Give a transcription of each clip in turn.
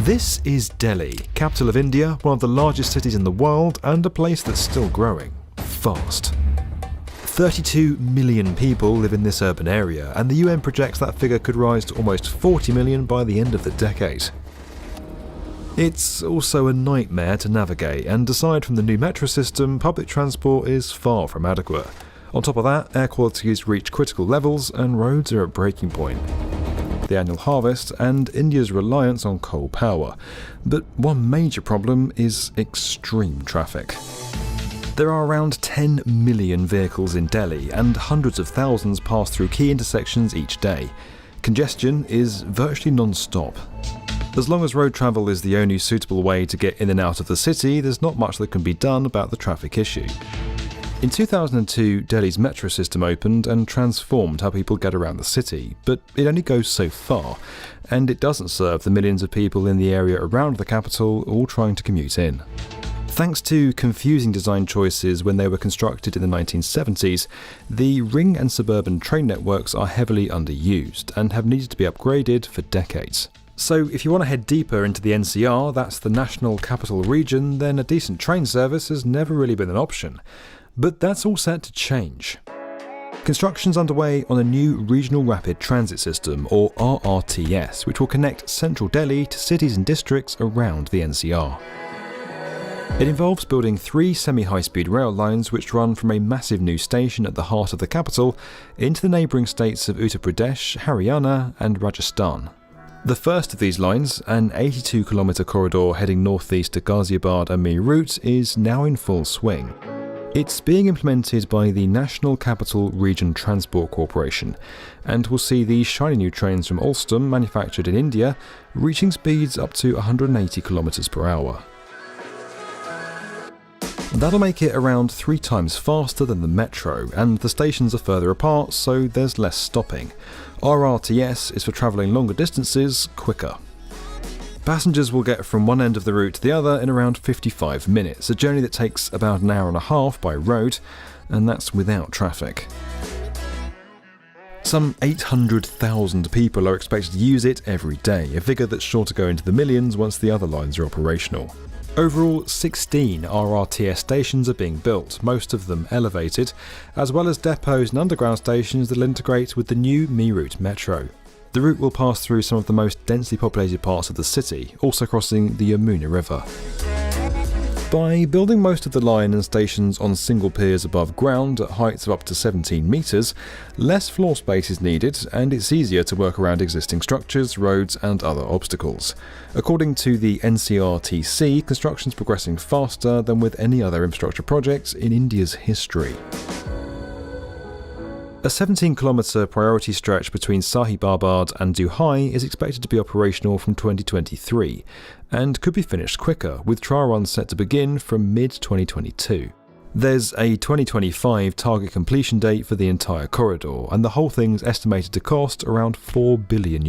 This is Delhi, capital of India, one of the largest cities in the world and a place that's still growing fast. 32 million people live in this urban area, and the UN projects that figure could rise to almost 40 million by the end of the decade. It's also a nightmare to navigate, and aside from the new metro system, public transport is far from adequate. On top of that, air quality has reached critical levels and roads are at breaking point. The annual harvest and India's reliance on coal power. But one major problem is extreme traffic. There are around 10 million vehicles in Delhi and hundreds of thousands pass through key intersections each day. Congestion is virtually non-stop. As long as road travel is the only suitable way to get in and out of the city, there's not much that can be done about the traffic issue. In 2002, Delhi's metro system opened and transformed how people get around the city, but it only goes so far, and it doesn't serve the millions of people in the area around the capital all trying to commute in. Thanks to confusing design choices when they were constructed in the 1970s, the ring and suburban train networks are heavily underused and have needed to be upgraded for decades. So if you want to head deeper into the NCR, that's the National Capital Region, then a decent train service has never really been an option. But that's all set to change. Construction's underway on a new Regional Rapid Transit System, or RRTS, which will connect central Delhi to cities and districts around the NCR. It involves building 3 semi-high-speed rail lines which run from a massive new station at the heart of the capital into the neighbouring states of Uttar Pradesh, Haryana and Rajasthan. The first of these lines, an 82-kilometre corridor heading northeast to Ghaziabad and Meerut, is now in full swing. It's being implemented by the National Capital Region Transport Corporation and will see these shiny new trains from Alstom, manufactured in India, reaching speeds up to 180 km per hour. That'll make it around 3 times faster than the metro, and the stations are further apart, so there's less stopping. RRTS is for travelling longer distances quicker. Passengers will get from one end of the route to the other in around 55 minutes, a journey that takes about an hour and a half by road, and that's without traffic. Some 800,000 people are expected to use it every day, a figure that's sure to go into the millions once the other lines are operational. Overall, 16 RRTS stations are being built, most of them elevated, as well as depots and underground stations that will integrate with the new Meerut Metro. The route will pass through some of the most densely populated parts of the city, also crossing the Yamuna River. By building most of the line and stations on single piers above ground at heights of up to 17 metres, less floor space is needed and it's easier to work around existing structures, roads and other obstacles. According to the NCRTC, construction is progressing faster than with any other infrastructure projects in India's history. A 17-kilometre priority stretch between Sahibabad and Duhai is expected to be operational from 2023 and could be finished quicker, with trial runs set to begin from mid-2022. There's a 2025 target completion date for the entire corridor, and the whole thing's estimated to cost around $4 billion.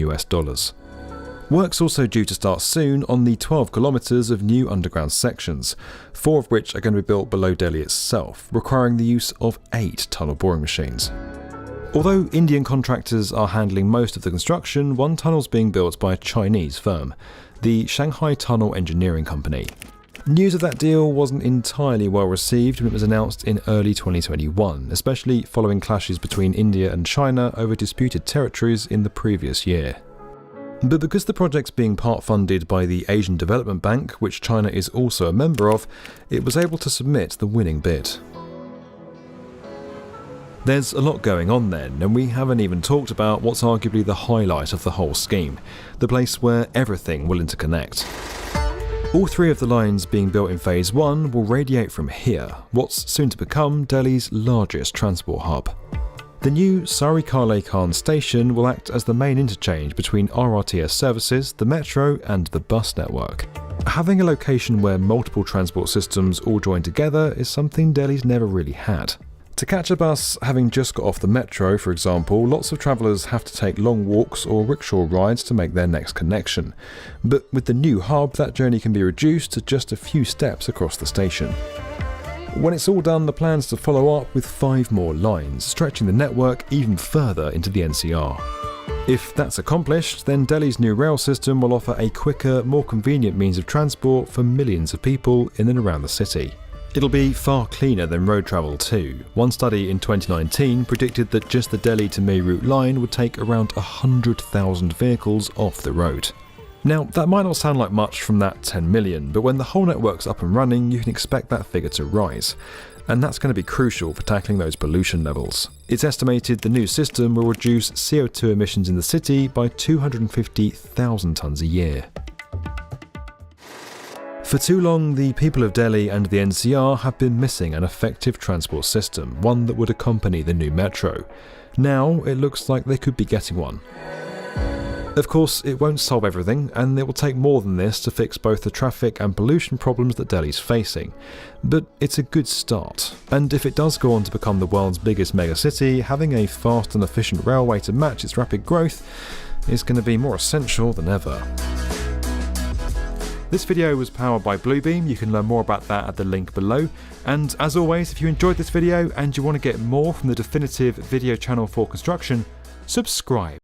Work's also due to start soon on the 12 kilometres of new underground sections, 4 of which are going to be built below Delhi itself, requiring the use of 8 tunnel boring machines. Although Indian contractors are handling most of the construction, one tunnel's being built by a Chinese firm, the Shanghai Tunnel Engineering Company. News of that deal wasn't entirely well received when it was announced in early 2021, especially following clashes between India and China over disputed territories in the previous year. But because the project's being part funded by the Asian Development Bank, which China is also a member of, it was able to submit the winning bid. There's a lot going on then, and we haven't even talked about what's arguably the highlight of the whole scheme, the place where everything will interconnect. All 3 of the lines being built in Phase 1 will radiate from here, what's soon to become Delhi's largest transport hub. The new Sarikale Khan station will act as the main interchange between RRTS services, the metro and the bus network. Having a location where multiple transport systems all join together is something Delhi's never really had. To catch a bus having just got off the metro, for example, lots of travellers have to take long walks or rickshaw rides to make their next connection. But with the new hub, that journey can be reduced to just a few steps across the station. When it's all done, the plan's to follow up with 5 more lines, stretching the network even further into the NCR. If that's accomplished, then Delhi's new rail system will offer a quicker, more convenient means of transport for millions of people in and around the city. It'll be far cleaner than road travel too. One study in 2019 predicted that just the Delhi to Meerut line would take around 100,000 vehicles off the road. Now, that might not sound like much from that 10 million, but when the whole network's up and running, you can expect that figure to rise. And that's going to be crucial for tackling those pollution levels. It's estimated the new system will reduce CO2 emissions in the city by 250,000 tonnes a year. For too long, the people of Delhi and the NCR have been missing an effective transport system, one that would accompany the new metro. Now, it looks like they could be getting one. Of course, it won't solve everything, and it will take more than this to fix both the traffic and pollution problems that Delhi's facing. But it's a good start, and if it does go on to become the world's biggest megacity, having a fast and efficient railway to match its rapid growth is going to be more essential than ever. This video was powered by Bluebeam. You can learn more about that at the link below. And as always, if you enjoyed this video and you want to get more from the definitive video channel for construction, subscribe.